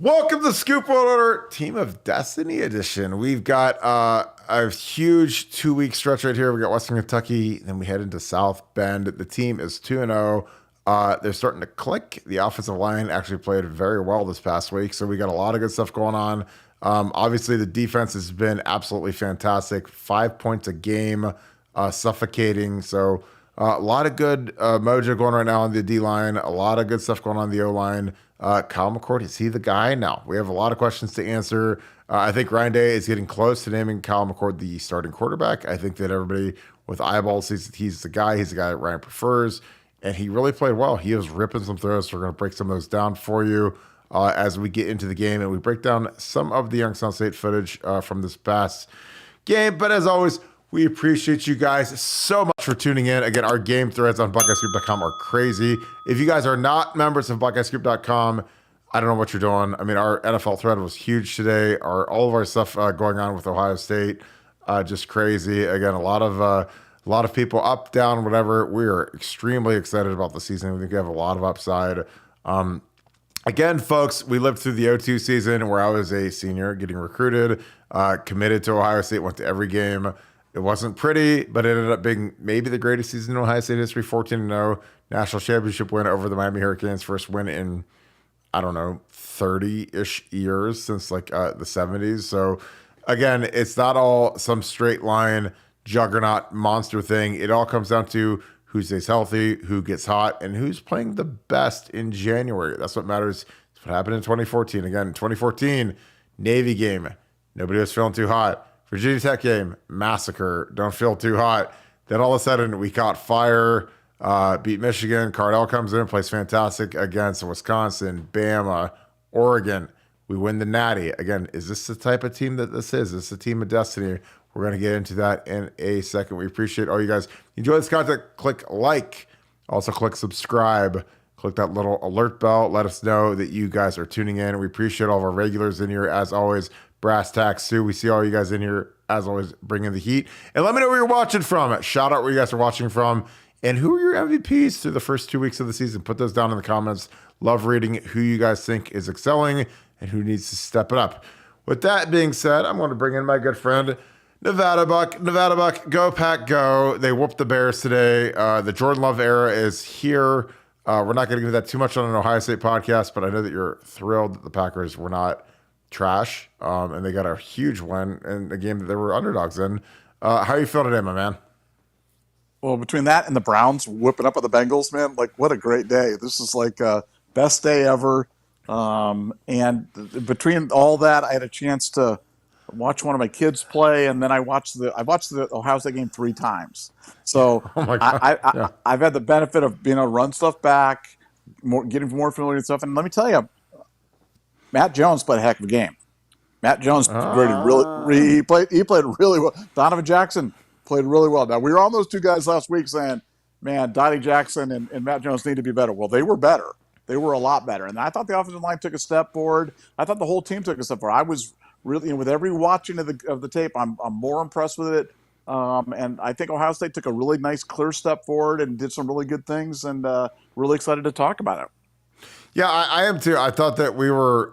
Welcome to Scoop Order Team of Destiny edition. We've got a huge 2-week stretch right here. We got Western Kentucky, then we head into South Bend. The team is 2-0. They're starting to click. The offensive line actually played very well this past week, so we got a lot of good stuff going on. Obviously, the defense has been absolutely fantastic. 5 points a game, suffocating. So a lot of good mojo going right now on the D-line. A lot of good stuff going on the O-line. Kyle McCord, is he the guy? No. We have a lot of questions to answer. I think Ryan Day is getting close to naming Kyle McCord the starting quarterback. I think that everybody with eyeballs sees that he's the guy. He's the guy that Ryan prefers. And he really played well. He was ripping some throws. So we're going to break some of those down for you as we get into the game. And we break down some of the Youngstown State footage from this past game. But as always, we appreciate you guys so much for tuning in. Again, our game threads on BuckeyesGroup.com are crazy. If you guys are not members of BuckeyesGroup.com, I don't know what you're doing. I mean, our NFL thread was huge today. All of our stuff going on with Ohio State, just crazy. Again, a lot of people up, down, whatever. We are extremely excited about the season. We think we have a lot of upside. Again, folks, we lived through the O2 season where I was a senior getting recruited, committed to Ohio State, went to every game. It wasn't pretty, but it ended up being maybe the greatest season in Ohio State history, 14-0, national championship win over the Miami Hurricanes, first win in, 30-ish years since like the 70s. So again, it's not all some straight line juggernaut monster thing. It all comes down to who stays healthy, who gets hot, and who's playing the best in January. That's what matters. That's what happened in 2014. Again, in 2014, Navy game, nobody was feeling too hot. Virginia Tech game, massacre, don't feel too hot. Then all of a sudden, we caught fire, beat Michigan. Cardell comes in, plays fantastic against Wisconsin, Bama, Oregon. We win the Natty. Again, is this the type of team that this is? Is this a team of destiny? We're going to get into that in a second. We appreciate all you guys. Enjoy this content. Click like. Also, click subscribe. Click that little alert bell. Let us know that you guys are tuning in. We appreciate all of our regulars in here, as always. Brass Tacks, Sue. We see all you guys in here, as always, bringing the heat. And let me know where you're watching from. Shout out where you guys are watching from. And who are your MVPs through the first 2 weeks of the season? Put those down in the comments. Love reading who you guys think is excelling and who needs to step it up. With that being said, I'm going to bring in my good friend, Nevada Buck. Nevada Buck, go Pack, go. They whooped the Bears today. The Jordan Love era is here. We're not going to get into that too much on an Ohio State podcast, but I know that you're thrilled that the Packers were not trash, and they got a huge win in a game that they were underdogs in. How are you feeling today, my man? Well, between that and the Browns whipping up at the Bengals, man, like what a great day. This is like best day ever. And between all that, I had a chance to watch one of my kids play, and then I watched the Ohio State game 3 times. So Oh my God. I've had the benefit of being able to run stuff back, getting more familiar with stuff. And let me tell you, Matt Jones played a heck of a game. Matt Jones he played really well. Donovan Jackson played really well. Now, we were on those two guys last week saying, man, Donnie Jackson and Matt Jones need to be better. Well, they were better. They were a lot better. And I thought the offensive line took a step forward. I thought the whole team took a step forward. I was really, with every watching of the tape, I'm more impressed with it. And I think Ohio State took a really nice, clear step forward and did some really good things, and really excited to talk about it. Yeah, I am too. I thought that we were,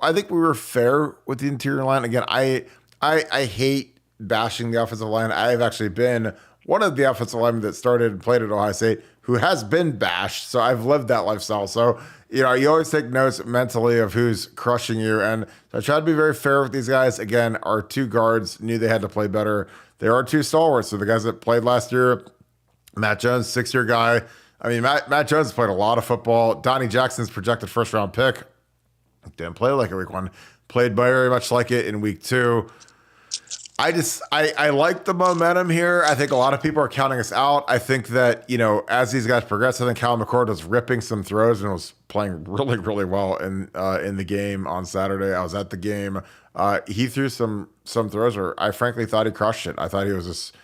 I think we were fair with the interior line. Again, I hate bashing the offensive line. I have actually been one of the offensive linemen that started and played at Ohio State who has been bashed. So I've lived that lifestyle. So, you always take notes mentally of who's crushing you. And I try to be very fair with these guys. Again, our 2 guards knew they had to play better. There are 2 stalwarts. So the guys that played last year, Matt Jones, 6-year guy. I mean, Matt Jones played a lot of football. Donnie Jackson's projected first-round pick. Didn't play like it week 1. Played very much like it in week 2. I like the momentum here. I think a lot of people are counting us out. I think that, as these guys progress, I think Kyle McCord was ripping some throws and was playing really, really well in the game on Saturday. I was at the game. He threw some throws where I frankly thought he crushed it. I thought he was just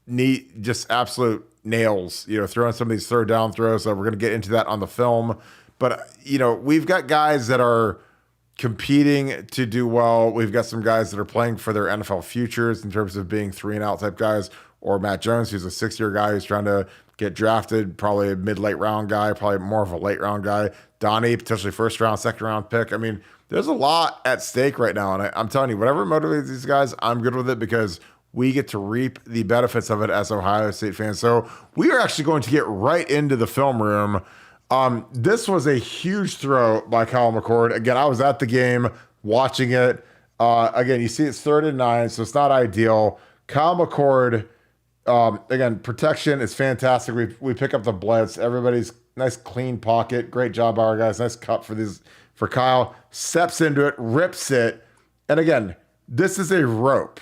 neat, just absolute nails, throwing some of these third down throws. So we're going to get into that on the film. But, we've got guys that are competing to do well. We've got some guys that are playing for their NFL futures in terms of being 3-and-out type guys, or Matt Jones, who's a 6-year guy who's trying to get drafted, probably a mid-late round guy, probably more of a late round guy. Donnie, potentially first round, second round pick. I mean, there's a lot at stake right now. And I'm telling you, whatever motivates these guys, I'm good with it because we get to reap the benefits of it as Ohio State fans. So we are actually going to get right into the film room. This was a huge throw by Kyle McCord. Again, I was at the game watching it. Again, you see it's 3rd and 9, so it's not ideal. Kyle McCord, again, protection is fantastic. We pick up the blitz. Everybody's nice clean pocket. Great job by our guys. Nice cut for Kyle. Steps into it, rips it. And again, this is a rope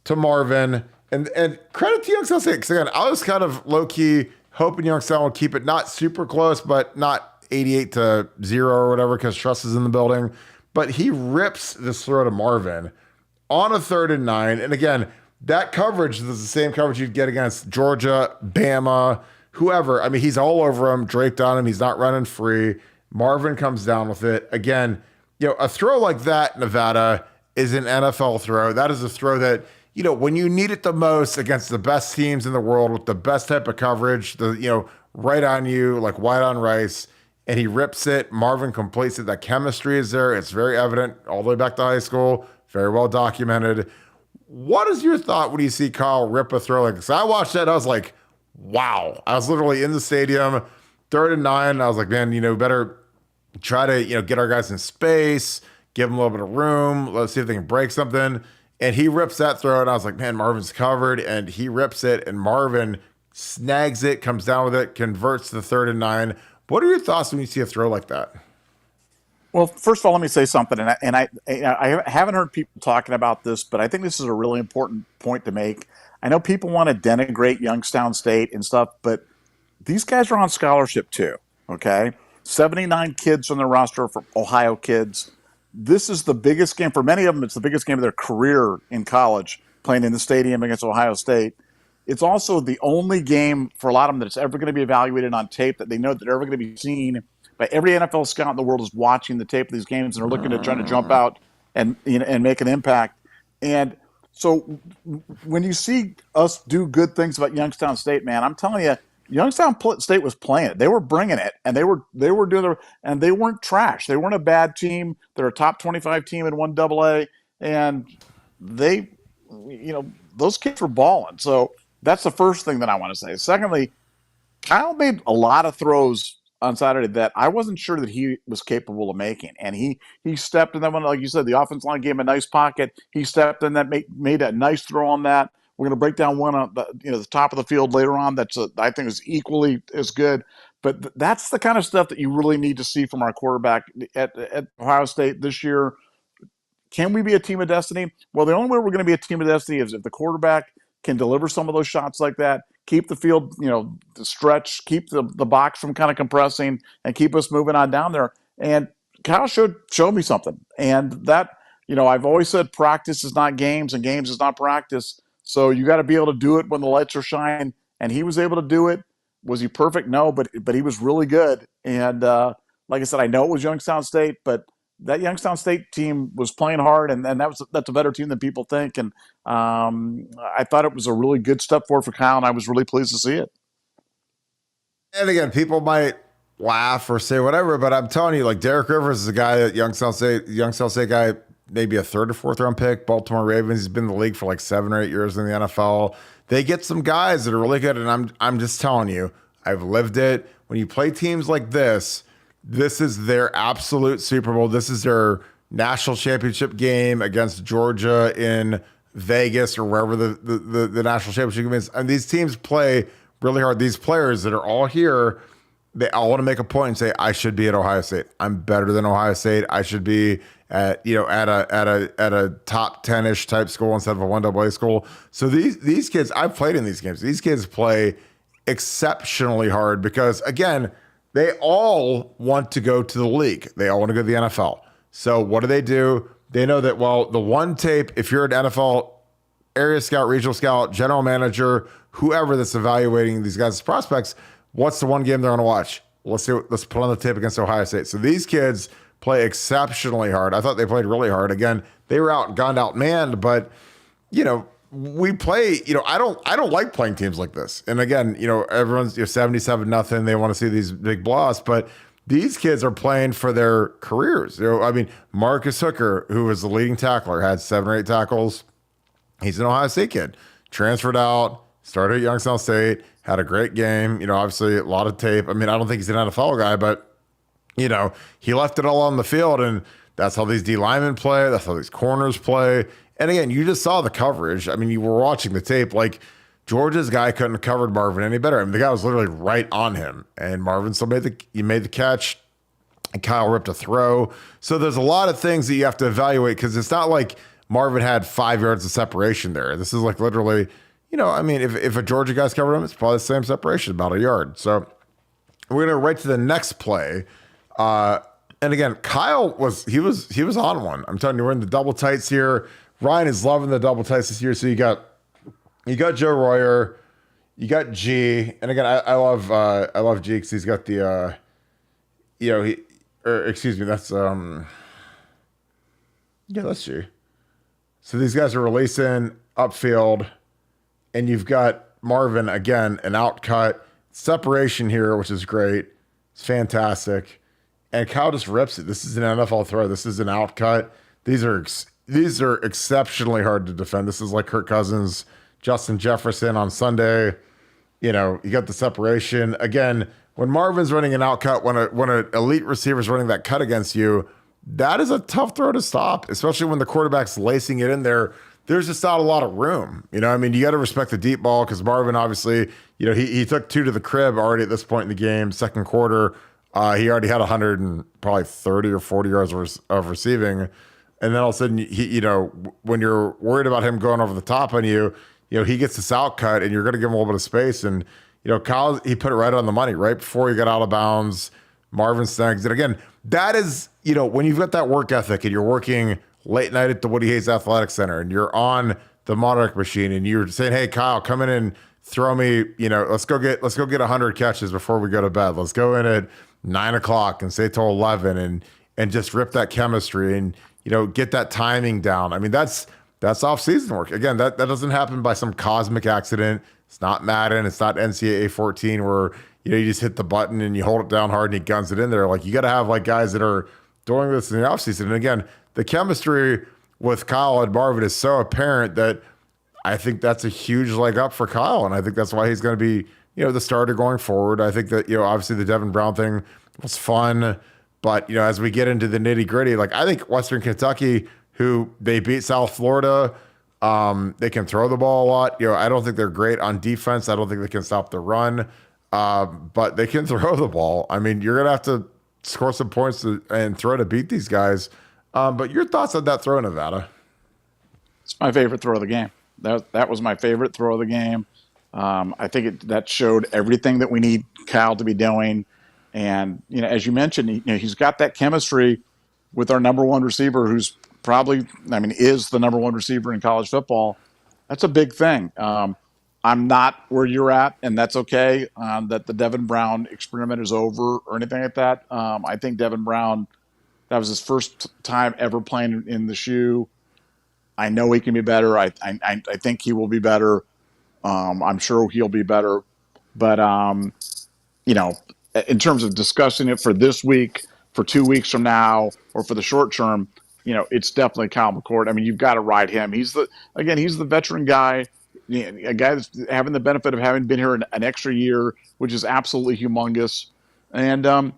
to Marvin. And credit to Youngstown State, because again, I was kind of low-key hoping Youngstown would keep it not super close, but not 88-0 or whatever, because Truss is in the building. But he rips this throw to Marvin on a 3rd and 9. And again, that coverage is the same coverage you'd get against Georgia, Bama, whoever. I mean, he's all over him, draped on him. He's not running free. Marvin comes down with it. Again, a throw like that, Nevada, is an NFL throw. That is a throw that, when you need it the most against the best teams in the world with the best type of coverage, right on you, like white on rice, and he rips it. Marvin completes it. That chemistry is there. It's very evident all the way back to high school. Very well documented. What is your thought when you see Kyle rip a throw like this? I watched that. I was like, wow. I was literally in the stadium, 3rd and 9. And I was like, man, better try to, get our guys in space, give them a little bit of room. Let's see if they can break something. And he rips that throw. And I was like, man, Marvin's covered. And he rips it. And Marvin snags it, comes down with it, converts to the 3rd and 9. What are your thoughts when you see a throw like that? Well, first of all, let me say something, and I haven't heard people talking about this, but I think this is a really important point to make. I know people want to denigrate Youngstown State and stuff, but these guys are on scholarship too, okay? 79 kids on the roster for Ohio kids. This is the biggest game. For many of them, it's the biggest game of their career in college, playing in the stadium against Ohio State. It's also the only game for a lot of them that's ever going to be evaluated on tape that they know that they're ever going to be seen. But every NFL scout in the world is watching the tape of these games and are looking to try to jump out and make an impact. And so when you see us do good things about Youngstown State, man, I'm telling you, Youngstown State was playing it. They were bringing it, and they were doing it, and they weren't trash. They weren't a bad team. They're a top 25 team in 1AA, and they, those kids were balling. So that's the first thing that I want to say. Secondly, Kyle made a lot of throws on Saturday that I wasn't sure that he was capable of making. And he stepped in that one, like you said, the offense line gave him a nice pocket. He stepped in that, made a nice throw on that. We're going to break down one on the top of the field later on. I think is equally as good. But that's the kind of stuff that you really need to see from our quarterback at Ohio State this year. Can we be a team of destiny? Well, the only way we're going to be a team of destiny is if the quarterback can deliver some of those shots like that, keep the field, stretch, keep the box from kind of compressing, and keep us moving on down there. And Kyle showed me something. And that, I've always said practice is not games and games is not practice. So you got to be able to do it when the lights are shining. And he was able to do it. Was he perfect? No, but he was really good. And like I said, I know it was Youngstown State, but that Youngstown State team was playing hard, and that's a better team than people think. And I thought it was a really good step forward for Kyle, and I was really pleased to see it. And again, people might laugh or say whatever, but I'm telling you, like Derek Rivers is a guy that Youngstown State guy, maybe a 3rd or 4th round pick. Baltimore Ravens. He's been in the league for like 7 or 8 years in the NFL. They get some guys that are really good, and I'm just telling you, I've lived it. When you play teams like this is their absolute Super Bowl. This is their national championship game against Georgia in Vegas or wherever the national championship game is. And these teams play really hard. These players that are all here, they all want to make a point and say, I should be at Ohio State. I'm better than Ohio State. I should be at a top 10-ish type school instead of a 1AA school. So these kids, I've played in these games. These kids play exceptionally hard because, again, they all want to go to the league. They all want to go to the NFL. So what do? They know that, well, the one tape, if you're an NFL area scout, regional scout, general manager, whoever that's evaluating these guys as prospects, what's the one game they're going to watch? Let's put on the tape against Ohio State. So these kids play exceptionally hard. I thought they played really hard. Again, they were outgunned, outmanned, but, we play, I don't like playing teams like this. And again, everyone's 77-0. They want to see these big blowouts, but these kids are playing for their careers. I mean, Marcus Hooker, who was the leading tackler, had 7 or 8 tackles. He's an Ohio State kid, transferred out, started at Youngstown State, had a great game. Obviously a lot of tape. I mean, I don't think he's an NFL guy, but he left it all on the field, and that's how these D linemen play. That's how these corners play. And again, you just saw the coverage. I mean, you were watching the tape. Like, Georgia's guy couldn't have covered Marvin any better. I mean, the guy was literally right on him, and Marvin still made the catch, and Kyle ripped a throw. So there's a lot of things that you have to evaluate, because it's not like Marvin had 5 yards of separation there. This is like literally, I mean, if a Georgia guy's covered him, it's probably the same separation, about a yard. So we're gonna right to the next play. And again, Kyle was on one. I'm telling you, we're in the double tights here. Ryan is loving the double tights this year. So you got Joe Royer, you got G, and again, I love G because he's got the that's that's G. So these guys are releasing upfield, and you've got Marvin again, an out cut separation here, which is great. It's fantastic. And Kyle just rips it. This is an NFL throw. This is an out cut. These are exceptionally hard to defend. This is like Kirk Cousins, Justin Jefferson on Sunday. You got the separation. Again, when Marvin's running an out cut, when an elite receiver is running that cut against you, that is a tough throw to stop, especially when the quarterback's lacing it in there. There's just not a lot of room. I mean, you got to respect the deep ball, because Marvin, obviously, he took 2 to the crib already at this point in the game, second quarter. He already had 130 or 40 yards of receiving. And then all of a sudden, when you're worried about him going over the top on you, he gets this out cut, and you're going to give him a little bit of space. And, Kyle, he put it right on the money, right before he got out of bounds. Marvin snags it. Again, that is, when you've got that work ethic and you're working late night at the Woody Hayes Athletic Center and you're on the Monarch machine and you're saying, hey, Kyle, come in and throw me, let's go get 100 catches before we go to bed. Let's go in at 9 o'clock and stay till 11 and just rip that chemistry and, get that timing down. I mean, that's off-season work. Again, that doesn't happen by some cosmic accident. It's not Madden. It's not NCAA 14 where, you just hit the button and you hold it down hard and he guns it in there. Like, you got to have like guys that are doing this in the offseason. And again, the chemistry with Kyle and Marvin is so apparent that I think that's a huge leg up for Kyle. And I think that's why he's going to be, the starter going forward. I think that, obviously the Devin Brown thing was fun. But, as we get into the nitty gritty, like, I think Western Kentucky, who they beat South Florida, they can throw the ball a lot. I don't think they're great on defense. I don't think they can stop the run. But they can throw the ball. I mean, you're going to have to score some points and throw to beat these guys. But your thoughts on that throw, Nevada? It's my favorite throw of the game. That was my favorite throw of the game. I think that showed everything that we need Kyle to be doing. And, as you mentioned, he's got that chemistry with our number one receiver, who's probably, is the number one receiver in college football. That's a big thing. I'm not where you're at, and that's okay, that the Devin Brown experiment is over or anything like that. I think Devin Brown, that was his first time ever playing in the shoe. I know he can be better. I think he will be better. I'm sure he'll be better. But, in terms of discussing it for this week, for 2 weeks from now, or for the short term, it's definitely Kyle McCord. I mean, you've got to ride him. He's the veteran guy, a guy that's having the benefit of having been here an extra year, which is absolutely humongous. And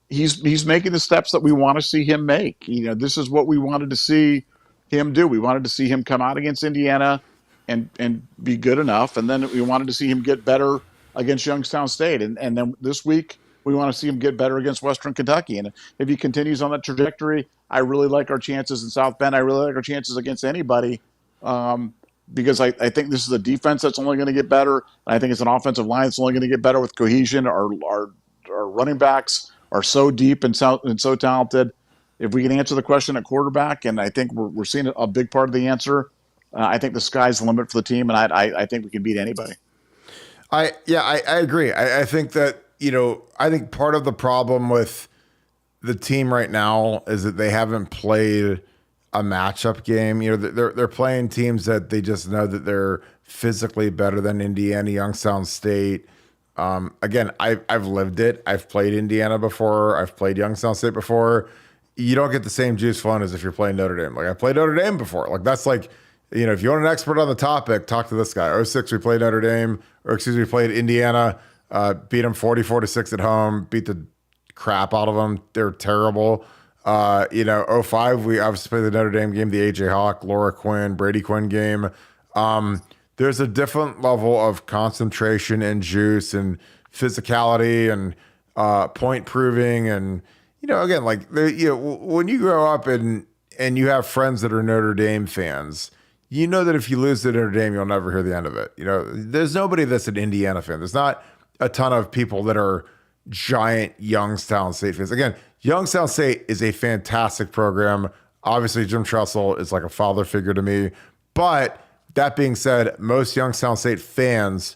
he's making the steps that we want to see him make. This is what we wanted to see him do. We wanted to see him come out against Indiana and be good enough. And then we wanted to see him get better against Youngstown State. And then this week, we want to see him get better against Western Kentucky. And if he continues on that trajectory, I really like our chances in South Bend. I really like our chances against anybody, because I think this is a defense that's only going to get better. I think it's an offensive line that's only going to get better with cohesion. Our running backs are so deep and so talented. If we can answer the question at quarterback, and I think we're seeing a big part of the answer, I think the sky's the limit for the team, and I think we can beat anybody. I agree. I think that, I think part of the problem with the team right now is that they haven't played a matchup game. They're playing teams that they just know that they're physically better than Indiana, Youngstown State. Again, I've lived it. I've played Indiana before. I've played Youngstown State before. You don't get the same juice flowing as if you're playing Notre Dame. Like I played Notre Dame before. Like that's like, if you want an expert on the topic, talk to this guy. '06, we played Notre Dame, we played Indiana, beat them 44-6 at home, beat the crap out of them. They're terrible. '05, we obviously played the Notre Dame game, the AJ Hawk, Laura Quinn, Brady Quinn game. There's a different level of concentration and juice and physicality and point proving. And, again, like, when you grow up and you have friends that are Notre Dame fans, you know that if you lose to Notre Dame, you'll never hear the end of it. There's nobody that's an Indiana fan. There's not a ton of people that are giant Youngstown State fans. Again, Youngstown State is a fantastic program. Obviously, Jim Tressel is like a father figure to me. But that being said, most Youngstown State fans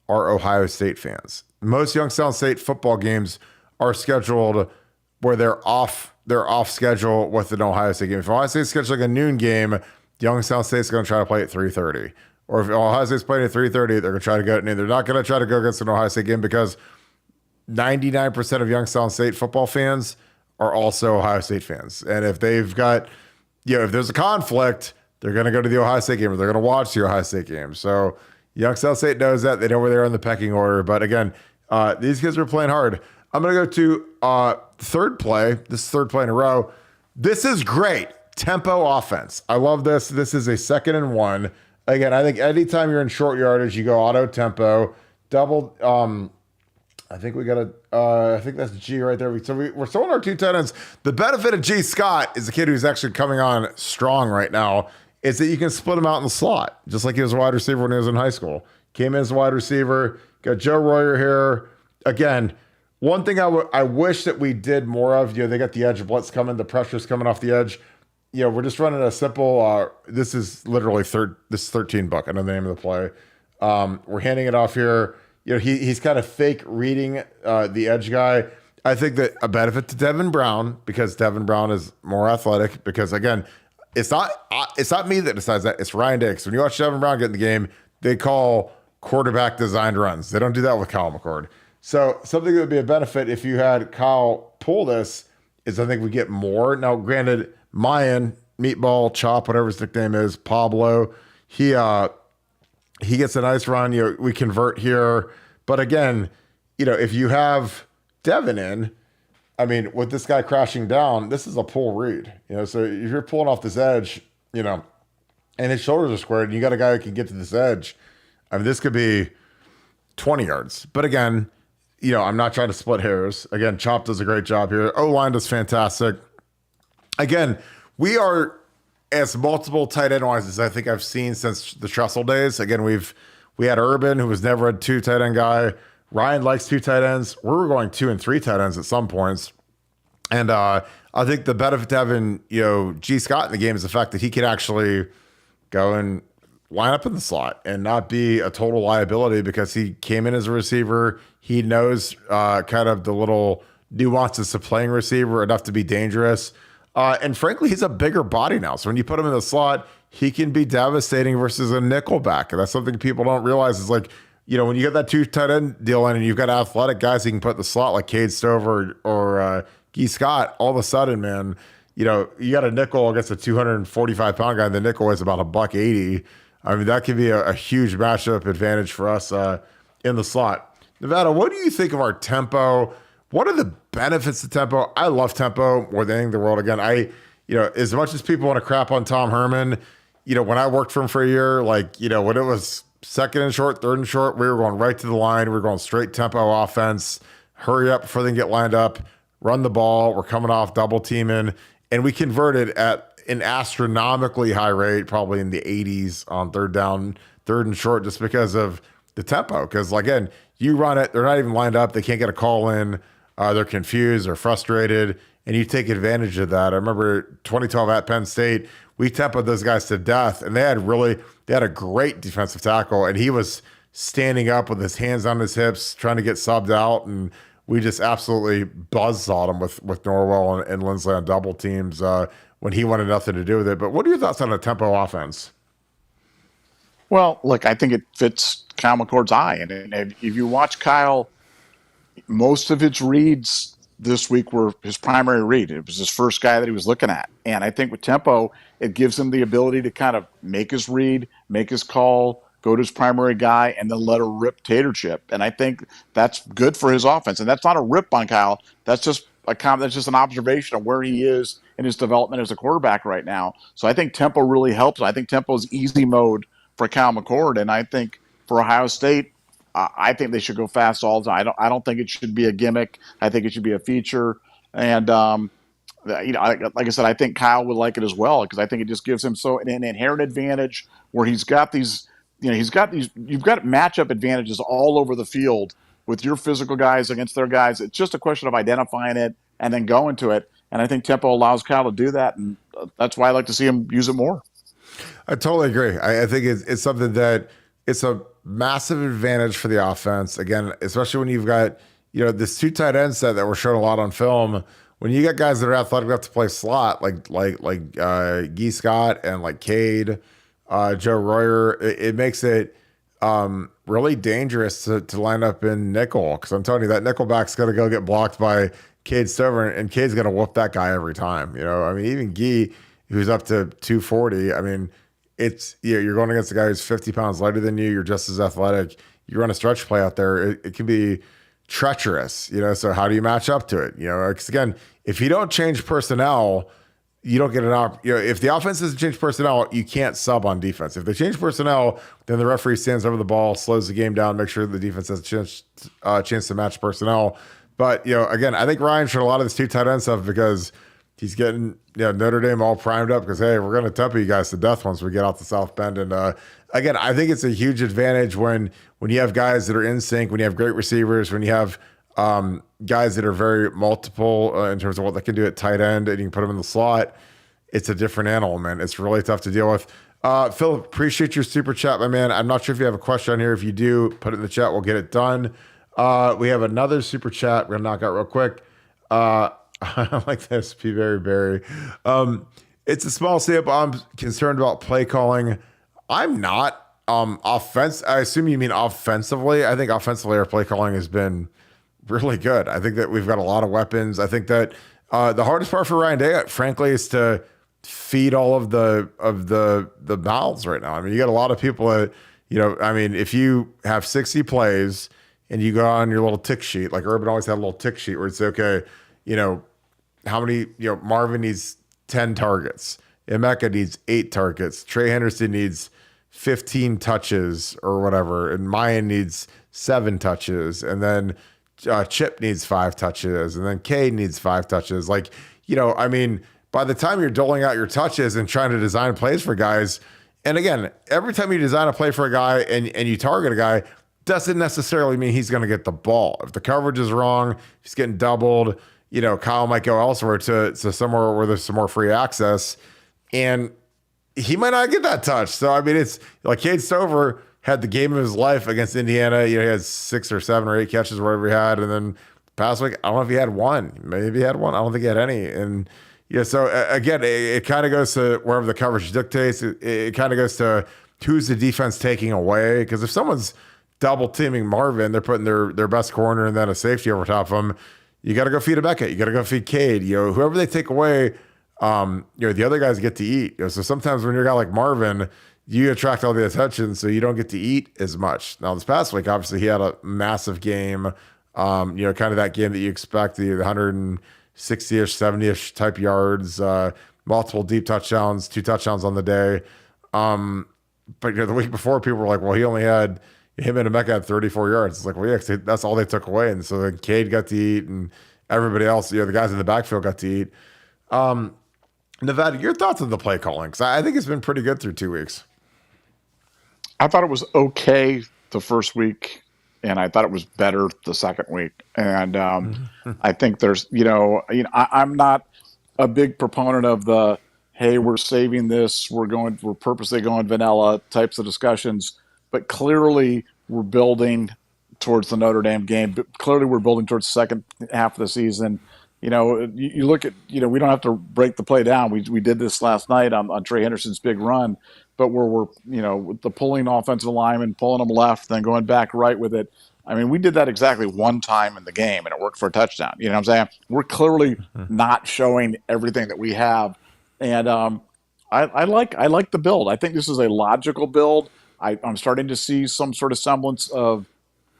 are Ohio State fans. Most Youngstown State football games are scheduled where they're off schedule with an Ohio State game. If Ohio State's scheduling a noon game, Youngstown State's going to try to play at 3:30. Or if Ohio State's playing at 3:30, they're going to try to go at noon. They're not going to try to go against an Ohio State game because 99% of Youngstown State football fans are also Ohio State fans. And if they've got, if there's a conflict, they're going to go to the Ohio State game or they're going to watch the Ohio State game. So Youngstown State knows that. They know where they're in the pecking order. But again, these kids are playing hard. I'm going to go to third play. This is third play in a row. This is great. Tempo offense. I love this. This is a 2nd and 1. Again, I think anytime you're in short yardage, you go auto tempo, double. I think we got I think that's G right there. We're throwing our 2 tight ends. The benefit of G Scott is a kid who's actually coming on strong right now, is that you can split him out in the slot, just like he was a wide receiver when he was in high school. Came in as a wide receiver. Got Joe Royer here. Again, one thing I wish that we did more of, they got the edge blitz coming, the pressure's coming off the edge. We're just running a simple, this is literally this is 13 buck. I know the name of the play. We're handing it off here. He's kind of fake reading the edge guy. I think that a benefit to Devin Brown, because Devin Brown is more athletic, because again, it's not me that decides that. It's Ryan Day. When you watch Devin Brown get in the game, they call quarterback designed runs. They don't do that with Kyle McCord. So something that would be a benefit if you had Kyle pull this is I think we get more. Now, granted, Mayan, Meatball, Chop, whatever his nickname is, Pablo, he gets a nice run. We convert here. But again, if you have Devin in, I mean, with this guy crashing down, this is a pull read. So if you're pulling off this edge, and his shoulders are squared, and you got a guy who can get to this edge, I mean, this could be 20 yards. But again, I'm not trying to split hairs. Again, Chop does a great job here. O-line does fantastic. Again, we are as multiple tight end wise as I think I've seen since the Tressel days. Again, we had Urban, who was never a 2 tight end guy. Ryan likes 2 tight ends. We were going 2 and 3 tight ends at some points. And I think the benefit to having, G Scott in the game is the fact that he can actually go and line up in the slot and not be a total liability because he came in as a receiver. He knows kind of the little nuances of playing receiver enough to be dangerous. And frankly, he's a bigger body now. So when you put him in the slot, he can be devastating versus a nickel back. And that's something people don't realize is like, when you get that 2 tight end deal in and you've got athletic guys who can put in the slot like Cade Stover or Guy Scott, all of a sudden, man, you got a nickel against a 245-pound guy, and the nickel is about $180. I mean, that could be a huge matchup advantage for us in the slot. Nevada, what do you think of our tempo? What are the benefits of tempo? I love tempo more than anything in the world. Again, as much as people want to crap on Tom Herman, when I worked for him for a year, when it was 2nd and short, 3rd and short, we were going right to the line. We were going straight tempo offense, hurry up before they get lined up, run the ball. We're coming off double teaming, and we converted at an astronomically high rate, probably in the 80s on 3rd down, 3rd and short, just because of the tempo. Because again, you run it, they're not even lined up. They can't get a call in. They're confused or frustrated, and you take advantage of that. I remember 2012 at Penn State, we tempoed those guys to death, and they had a great defensive tackle, and he was standing up with his hands on his hips, trying to get subbed out, and we just absolutely buzzsawed him with Norwell and Lindsley on double teams when he wanted nothing to do with it. But what are your thoughts on a tempo offense? Well, look, I think it fits Kyle McCord's eye. And if you watch Kyle, most of his reads this week were his primary read. It was his first guy that he was looking at. And I think with tempo, it gives him the ability to kind of make his read, make his call, go to his primary guy, and then let a rip tater chip. And I think that's good for his offense. And that's not a rip on Kyle. That's just that's just an observation of where he is in his development as a quarterback right now. So I think tempo really helps. I think tempo is easy mode for Kyle McCord. And I think for Ohio State, I think they should go fast all the time. I don't think it should be a gimmick. I think it should be a feature. And like I said, I think Kyle would like it as well because I think it just gives him an inherent advantage where he's got these. You've got matchup advantages all over the field with your physical guys against their guys. It's just a question of identifying it and then going to it. And I think tempo allows Kyle to do that, and that's why I like to see him use it more. I totally agree. I think it's something that it's a massive advantage for the offense. Again, especially when you've got, this two tight end set that we're showing a lot on film. When you got guys that are athletic enough to play slot, like Gee Scott and like Cade, Joe Royer, it makes it really dangerous to line up in nickel. Because I'm telling you, that nickel back's going to go get blocked by Cade Stover, and Cade's going to whoop that guy every time. I mean, even Gee, who's up to 240, I mean, you're going against a guy who's 50 pounds lighter than you. You're just as athletic. You run a stretch play out there. It can be treacherous, so how do you match up to it? Because again, if you don't change personnel, you don't get an if the offense doesn't change personnel, you can't sub on defense. If they change personnel, then the referee stands over the ball, slows the game down, make sure the defense has a chance to match personnel. But, again, I think Ryan showed a lot of this two tight end stuff because he's getting Notre Dame all primed up because, hey, we're going to tempo you guys to death once we get out to South Bend. And again, I think it's a huge advantage when you have guys that are in sync, when you have great receivers, when you have guys that are very multiple in terms of what they can do at tight end, and you can put them in the slot. It's a different animal, man. It's really tough to deal with. Phil, appreciate your super chat, my man. I'm not sure if you have a question on here. If you do, put it in the chat. We'll get it done. We have another super chat. We're going to knock out real quick. I like this, P. Berry. It's a small sample. I'm concerned about play calling. I'm not. I assume you mean offensively. I think offensively our play calling has been really good. I think that we've got a lot of weapons. I think that the hardest part for Ryan Day, frankly, is to feed all of the mouths right now. I mean, you got a lot of people that, if you have 60 plays and you go on your little tick sheet, like Urban always had a little tick sheet where it's okay, how many, Marvin needs 10 targets. Emeka needs 8 targets. Trey Henderson needs 15 touches or whatever. And Mayan needs 7 touches. And then Chip needs 5 touches. And then Cade needs 5 touches. By the time you're doling out your touches and trying to design plays for guys, and again, every time you design a play for a guy and you target a guy, doesn't necessarily mean he's going to get the ball. If the coverage is wrong, if he's getting doubled, Kyle might go elsewhere to somewhere where there's some more free access, and he might not get that touch. So, it's like Cade Stover had the game of his life against Indiana. He had 6 or 7 or 8 catches, whatever he had. And then past week, I don't know if he had 1. Maybe he had 1. I don't think he had any. And so again, it kind of goes to wherever the coverage dictates. It kind of goes to who's the defense taking away. Because if someone's double teaming Marvin, they're putting their best corner and then a safety over top of him. You got to go feed Emeka. You got to go feed Cade. Whoever they take away, the other guys get to eat. So sometimes when you're a guy like Marvin, you attract all the attention, so you don't get to eat as much. Now this past week, obviously, he had a massive game. Kind of that game that you expect, the 160-ish, 70-ish type yards, multiple deep touchdowns, 2 touchdowns on the day. But the week before, people were like, well, he only had. Him and Emeka had 34 yards. It's like, well, yeah, that's all they took away. And so then Cade got to eat, and everybody else, the guys in the backfield got to eat. Nevada, your thoughts on the play calling? Because I think it's been pretty good through 2 weeks. I thought it was okay the first week, and I thought it was better the second week. And I think there's, I'm not a big proponent of the, hey, we're saving this, we're purposely going vanilla types of discussions. But clearly, we're building towards the Notre Dame game. But clearly, we're building towards the second half of the season. You look at, we don't have to break the play down. We did this last night on Trey Henderson's big run, but where we're, with the pulling offensive lineman, pulling them left, then going back right with it. I mean, we did that exactly one time in the game, and it worked for a touchdown. You know what I'm saying? We're clearly not showing everything that we have, and I like the build. I think this is a logical build. I'm starting to see some sort of semblance of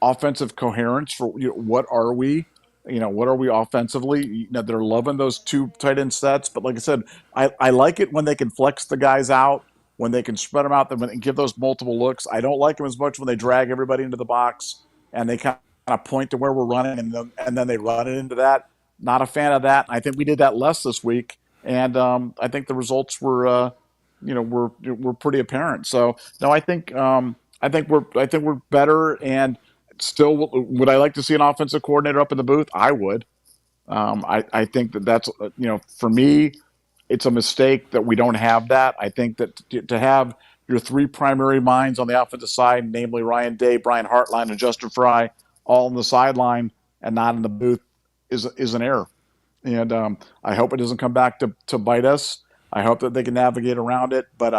offensive coherence for what are we? What are we offensively? They're loving those two tight end sets, but like I said, I like it when they can flex the guys out, when they can spread them out, and give those multiple looks. I don't like them as much when they drag everybody into the box and they kind of point to where we're running, and then they run it into that. Not a fan of that. I think we did that less this week, and I think the results were were pretty apparent. So no, I think we're better. And still, would I like to see an offensive coordinator up in the booth? I would. I think that's for me, it's a mistake that we don't have that. I think that to have your three primary minds on the offensive side, namely Ryan Day, Brian Hartline, and Justin Fry, all on the sideline and not in the booth, is an error. And I hope it doesn't come back to bite us. I hope that they can navigate around it, but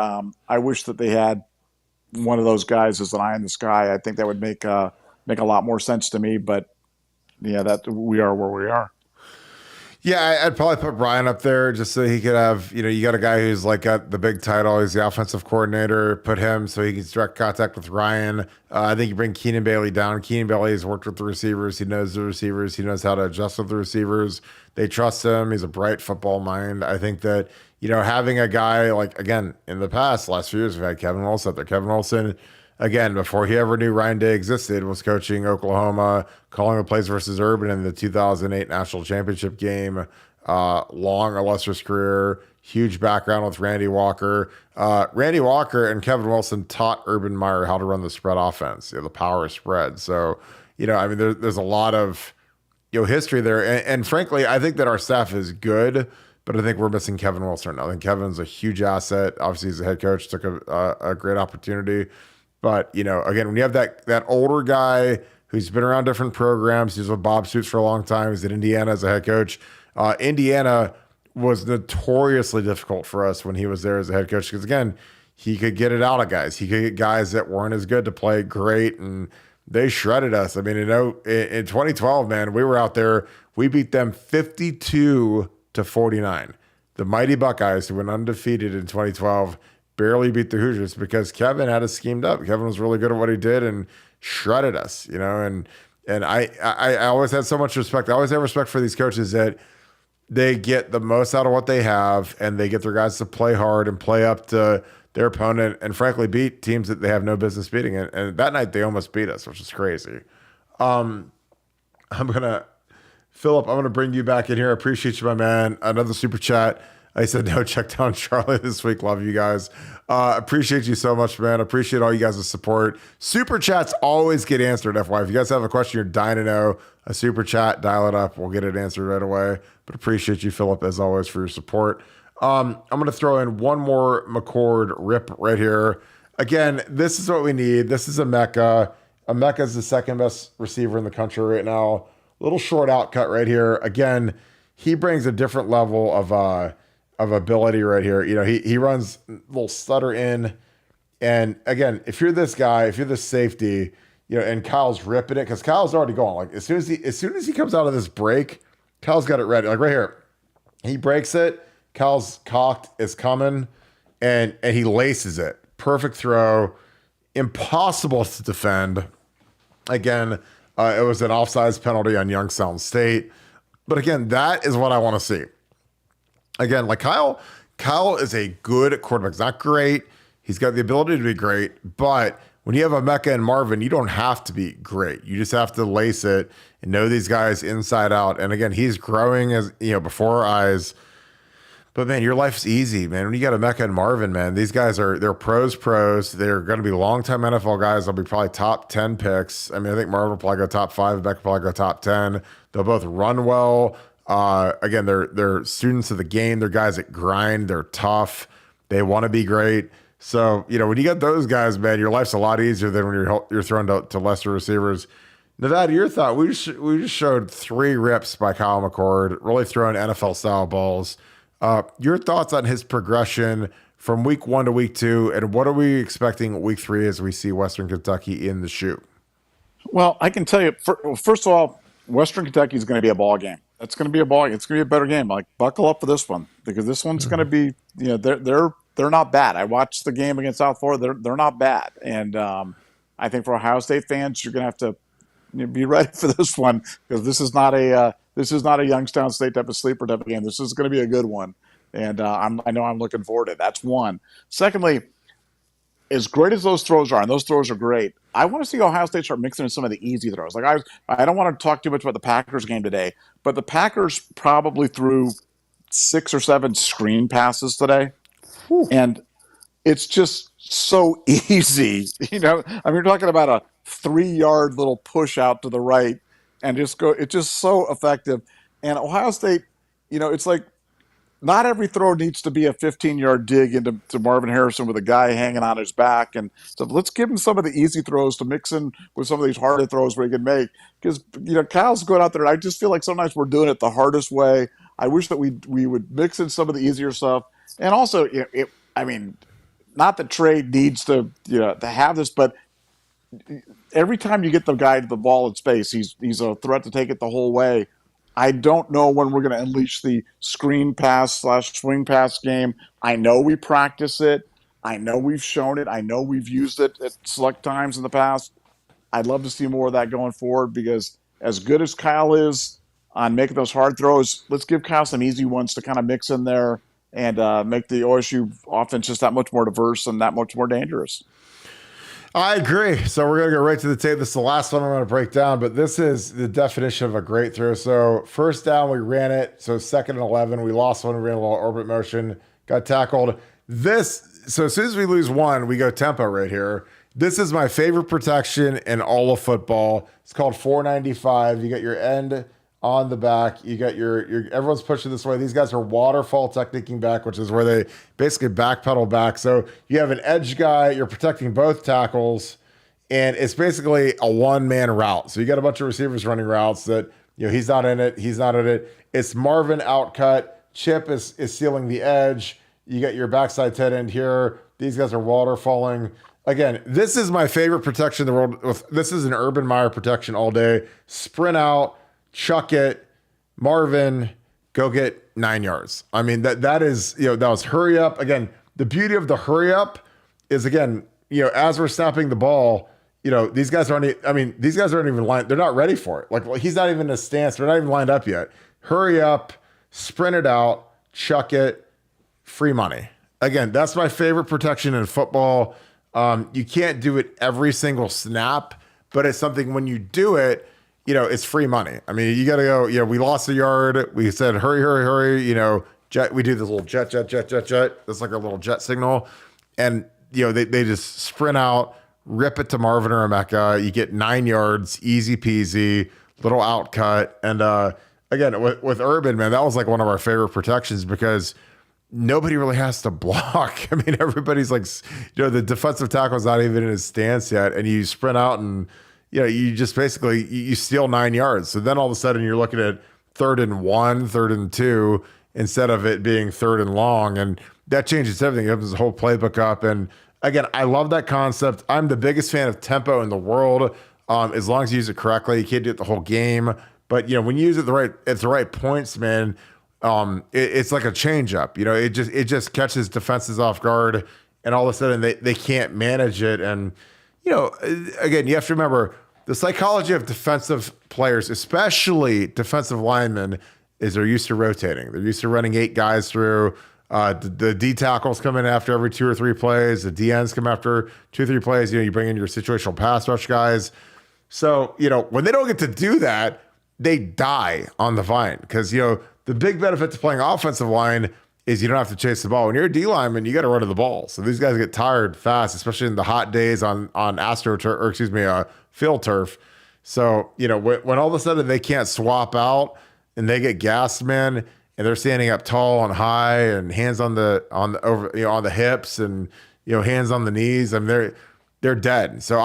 I wish that they had one of those guys as an eye in the sky. I think that would make a lot more sense to me. But yeah, that we are where we are. Yeah, I'd probably put Brian up there just so he could have, you got a guy who's like got the big title. He's the offensive coordinator. Put him so he gets direct contact with Ryan. I think you bring Keenan Bailey down. Keenan Bailey has worked with the receivers. He knows the receivers. He knows how to adjust with the receivers. They trust him. He's a bright football mind. I think that, having a guy like, again, in the past, last few years, we've had Kevin Wilson up there. Kevin Wilson, again, before he ever knew Ryan Day existed, was coaching Oklahoma, calling the plays versus Urban in the 2008 national championship game. Long, illustrious career, huge background with Randy Walker. Randy Walker and Kevin Wilson taught Urban Meyer how to run the spread offense, the power spread. So, there's a lot of history there. And frankly, I think that our staff is good, but I think we're missing Kevin Wilson. I think Kevin's a huge asset. Obviously, he's a head coach, took a great opportunity. But, again, when you have that older guy who's been around different programs, he's with Bob Stoops for a long time, he's at Indiana as a head coach. Indiana was notoriously difficult for us when he was there as a head coach because, again, he could get it out of guys. He could get guys that weren't as good to play great, and they shredded us. I mean, in 2012, man, we were out there. We beat them 52-49. The mighty Buckeyes, who went undefeated in 2012, barely beat the Hoosiers because Kevin had us schemed up. Kevin was really good at what he did and shredded us, and I always had so much respect. I always have respect for these coaches that they get the most out of what they have and they get their guys to play hard and play up to their opponent and frankly beat teams that they have no business beating. And that night they almost beat us, which is crazy. Philip, I'm going to bring you back in here. I appreciate you, my man. Another super chat. I said, no, check down Charlie this week. Love you guys. Appreciate you so much, man. Appreciate all you guys' support. Super chats always get answered, FYI. If you guys have a question you're dying to know, a super chat, dial it up. We'll get it answered right away. But appreciate you, Philip, as always, for your support. I'm going to throw in one more McCord rip right here. Again, this is what we need. This is Emeka. Emeka is the second best receiver in the country right now. Little short out cut right here. Again, he brings a different level of ability right here. He runs a little stutter in. And again, if you're this guy, if you're this safety, and Kyle's ripping it, because Kyle's already going. Like as soon as he comes out of this break, Kyle's got it ready. Like right here. He breaks it. Kyle's cocked is coming, and he laces it. Perfect throw. Impossible to defend. Again, it was an offsides penalty on Youngstown State. But again, that is what I want to see. Again, like Kyle is a good quarterback. He's not great. He's got the ability to be great. But when you have Emeka and Marvin, you don't have to be great. You just have to lace it and know these guys inside out. And again, he's growing as before our eyes. But man, your life's easy, man. When you got Emeka and Marvin, man, these guys they're pros. They're going to be longtime NFL guys. They'll be probably top 10 picks. I mean, I think Marvin will probably go top 5. Emeka will probably go top 10. They'll both run well. Again, they're students of the game. They're guys that grind. They're tough. They want to be great. So, when you got those guys, man, your life's a lot easier than when you're thrown to lesser receivers. Nevada, your thought? We just showed 3 rips by Kyle McCord, really throwing NFL style balls. Your thoughts on his progression from week 1 to week 2, and what are we expecting week 3 as we see Western Kentucky in the shoe? Well, I can tell you, first of all, Western Kentucky is going to be a ball game. That's going to be a ball game. It's going to be a better game. Like, buckle up for this one because this one's going to be, they're not bad. I watched the game against South Florida. They're not bad, and I think for Ohio State fans, you're going to have to be ready for this one because this is not a Youngstown State type of sleeper type of game. This is going to be a good one, and I know I'm looking forward to it. That's one. Secondly, as great as those throws are, and those throws are great, I want to see Ohio State start mixing in some of the easy throws. Like I don't want to talk too much about the Packers game today, but the Packers probably threw 6 or 7 screen passes today, and it's just so easy. I mean, you're talking about a 3-yard little push out to the right, and just go. It's just so effective. And Ohio State, it's like not every throw needs to be a 15-yard dig into Marvin Harrison with a guy hanging on his back. And so let's give him some of the easy throws to mix in with some of these harder throws where he can make. Because, Kyle's going out there, and I just feel like sometimes we're doing it the hardest way. I wish that we would mix in some of the easier stuff. And also, I mean, not that Trey needs to have this, but every time you get the guy to the ball in space, he's a threat to take it the whole way. I don't know when we're going to unleash the screen pass / swing pass game. I know we practice it. I know we've shown it. I know we've used it at select times in the past. I'd love to see more of that going forward because as good as Kyle is on making those hard throws, let's give Kyle some easy ones to kind of mix in there and make the OSU offense just that much more diverse and that much more dangerous. I agree. So we're going to go right to the tape. This is the last one I'm going to break down, but this is the definition of a great throw. So first down, we ran it. So 2nd and 11, we lost one. We ran a little orbit motion, got tackled. So as soon as we lose one, we go tempo right here. This is my favorite protection in all of football. It's called 495. You got your end on the back. You got your everyone's pushing this way. These guys are waterfall techniquing back, which is where they basically backpedal back. So you have an edge guy, you're protecting both tackles, and it's basically a one-man route. So you got a bunch of receivers running routes that, he's not in it, he's not in it. It's Marvin outcut, Chip is sealing the edge. You got your backside tight end here. These guys are waterfalling. Again, this is my favorite protection in the world. This is an Urban Meyer protection all day. Sprint out, chuck it, Marvin, go get 9 yards. I mean, that is, that was hurry up. Again, the beauty of the hurry up is, again, as we're snapping the ball, these guys aren't even lined. They're not ready for it. Like, he's not even in a stance. They're not even lined up yet. Hurry up, sprint it out, chuck it, free money. Again, that's my favorite protection in football. You can't do it every single snap, but it's something when you do it, it's free money. I mean, you got to go, we lost a yard. We said, hurry, hurry, hurry, jet. We do this little jet. That's like a little jet signal. And, they just sprint out, rip it to Marvin or Emeka. You get 9 yards, easy peasy, little outcut. And again, with Urban, man, that was like one of our favorite protections because nobody really has to block. I mean, everybody's like, the defensive tackle's not even in his stance yet. And you sprint out and, you just basically, you steal 9 yards. So then all of a sudden you're looking at 3rd and 1, 3rd and 2, instead of it being 3rd and long. And that changes everything. It opens the whole playbook up. And again, I love that concept. I'm the biggest fan of tempo in the world. As long as you use it correctly, you can't do it the whole game. But, when you use it at the right points, man, it's like a change up. It just catches defenses off guard. And all of a sudden they can't manage it. And, again, you have to remember the psychology of defensive players, especially defensive linemen, is they're used to rotating. They're used to running 8 guys through. The D tackles come in after every 2 or 3 plays. The DNs come after 2 or 3 plays. You bring in your situational pass rush guys. So, when they don't get to do that, they die on the vine because, the big benefit to playing offensive line is you don't have to chase the ball. When you're a D lineman, you got to run to the ball. So these guys get tired fast, especially in the hot days on field turf. So, when all of a sudden they can't swap out and they get gassed, man, and they're standing up tall and high and hands on the hips and, hands on the knees, I mean, they're dead. So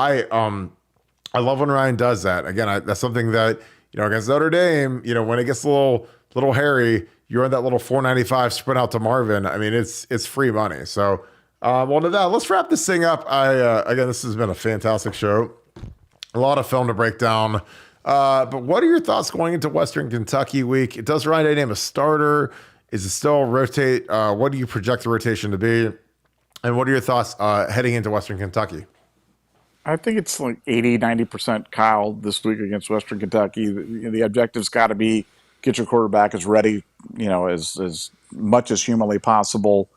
I love when Ryan does that. Again, that's something that, against Notre Dame, when it gets a little hairy, you're on that little 495 sprint out to Marvin. I mean, it's free money. So, well, to that, let's wrap this thing up. Again, this has been a fantastic show. A lot of film to break down. But what are your thoughts going into Western Kentucky week? It does Ryan Day name a starter? Is it still rotate? What do you project the rotation to be? And what are your thoughts heading into Western Kentucky? I think it's like 80, 90% Kyle this week against Western Kentucky. The objective's got to be get your quarterback as ready, as much as humanly possible,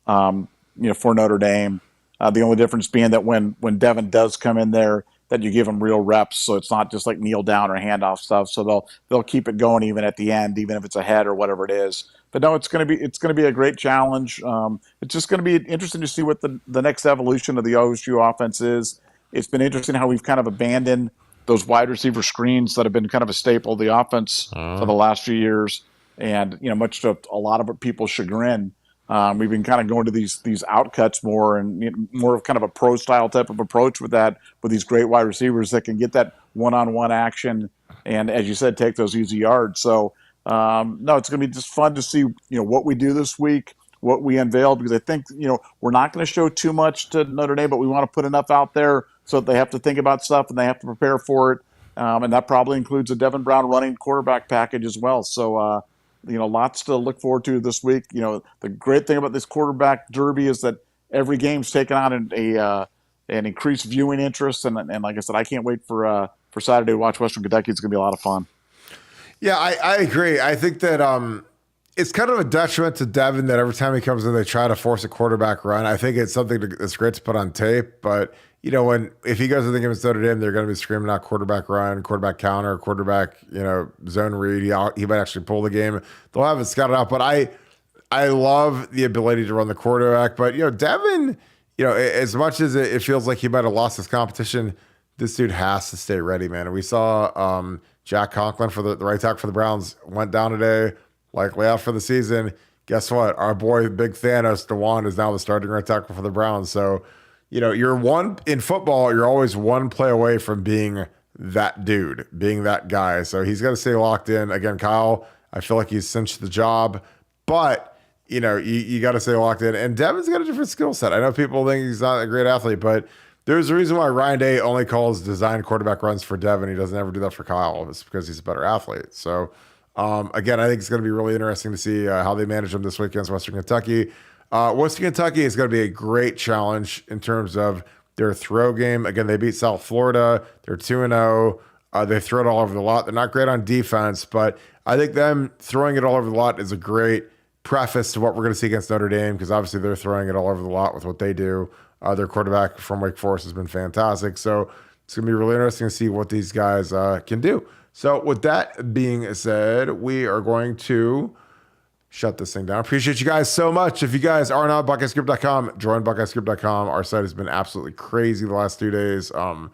for Notre Dame. The only difference being that when Devin does come in there, that you give him real reps, so it's not just like kneel down or handoff stuff. So they'll keep it going even at the end, even if it's a head or whatever it is. But no, it's going to be a great challenge. It's just going to be interesting to see what the next evolution of the OSU offense is. It's been interesting how we've kind of abandoned those wide receiver screens that have been kind of a staple of the offense for the last few years, and much to a lot of people's chagrin. We've been kind of going to these out cuts more and more of kind of a pro style type of approach with these great wide receivers that can get that one-on-one action and, as you said, take those easy yards. So no, it's going to be just fun to see what we do this week, what we unveil, because I think we're not going to show too much to Notre Dame, but we want to put enough out there so that they have to think about stuff and they have to prepare for it, and that probably includes a Devin Brown running quarterback package as well. So. Lots to look forward to this week. The great thing about this quarterback derby is that every game's taken on an increased viewing interest, and like I said, I can't wait for Saturday to watch Western Kentucky. It's going to be a lot of fun. Yeah, I agree. I think that it's kind of a detriment to Devin that every time he comes in, they try to force a quarterback run. I think it's something that's great to put on tape, but if he goes to the game against Notre Dame, they're going to be screaming out quarterback run, quarterback counter, quarterback, zone read. He might actually pull the game. They'll have it scouted out, but I love the ability to run the quarterback. But Devin, as much as it feels like he might have lost his competition, this dude has to stay ready, man. And we saw Jack Conklin for the right tackle for the Browns went down today, likely out for the season. Guess what? Our boy Big Thanos DeJuan is now the starting right tackle for the Browns. So. You're one in football, you're always one play away from being that dude, being that guy. So he's got to stay locked in. Again, Kyle, I feel like he's cinched the job, but you got to stay locked in. And Devin's got a different skill set. I know people think he's not a great athlete, but there's a reason why Ryan Day only calls design quarterback runs for Devin. He doesn't ever do that for Kyle. It's because he's a better athlete. So again, I think it's going to be really interesting to see how they manage him this week against Western Kentucky. Western Kentucky is going to be a great challenge in terms of their throw game. Again, they beat South Florida. They're 2-0. They throw it all over the lot. They're not great on defense, but I think them throwing it all over the lot is a great preface to what we're going to see against Notre Dame, because obviously they're throwing it all over the lot with what they do. Their quarterback from Wake Forest has been fantastic. So it's going to be really interesting to see what these guys can do. So with that being said, we are going to shut this thing down. Appreciate you guys so much. If you guys aren't on BuckeyesGroup.com, join BuckeyesGroup.com. Our site has been absolutely crazy the last 2 days. A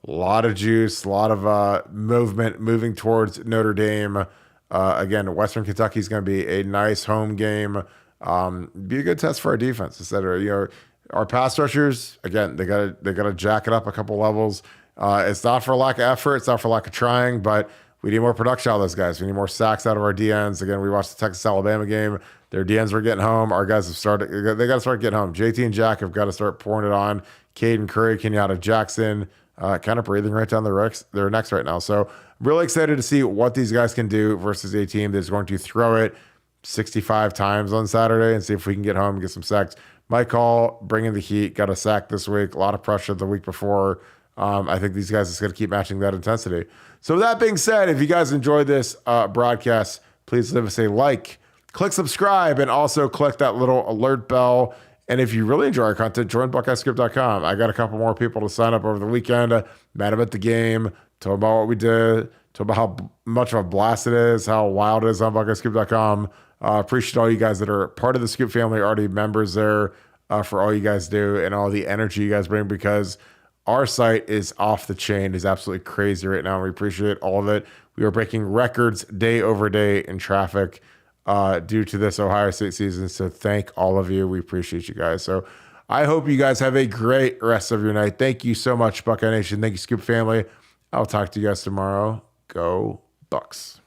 lot of juice, a lot of moving towards Notre Dame. Again, Western Kentucky is going to be a nice home game. Be a good test for our defense, etc. Our pass rushers, again, they gotta jack it up a couple levels. It's not for lack of effort. It's not for lack of trying, but we need more production out of those guys. We need more sacks out of our DNs. Again, we watched the Texas-Alabama game. Their DNs were getting home. Our guys have started. They got to start getting home. JT and Jack have got to start pouring it on. Caden Curry, Kenyatta Jackson, kind of breathing right down their necks right now. So I'm really excited to see what these guys can do versus a team that's going to throw it 65 times on Saturday and see if we can get home and get some sacks. Mike Hall bringing the heat, got a sack this week. A lot of pressure the week before. I think these guys are going to keep matching that intensity. So with that being said, if you guys enjoyed this broadcast, please leave us a like, click subscribe, and also click that little alert bell. And if you really enjoy our content, join BuckeyesScript.com. I got a couple more people to sign up over the weekend. Met them at the game, told about what we did, told about how much of a blast it is, how wild it is on BuckeyesScript.com. Appreciate all you guys that are part of the Scoop family, already members there, for all you guys do and all the energy you guys bring, because our site is off the chain. It's absolutely crazy right now. We appreciate all of it. We are breaking records day over day in traffic due to this Ohio State season. So thank all of you. We appreciate you guys. So I hope you guys have a great rest of your night. Thank you so much, Buckeye Nation. Thank you, Scoop family. I'll talk to you guys tomorrow. Go Bucks.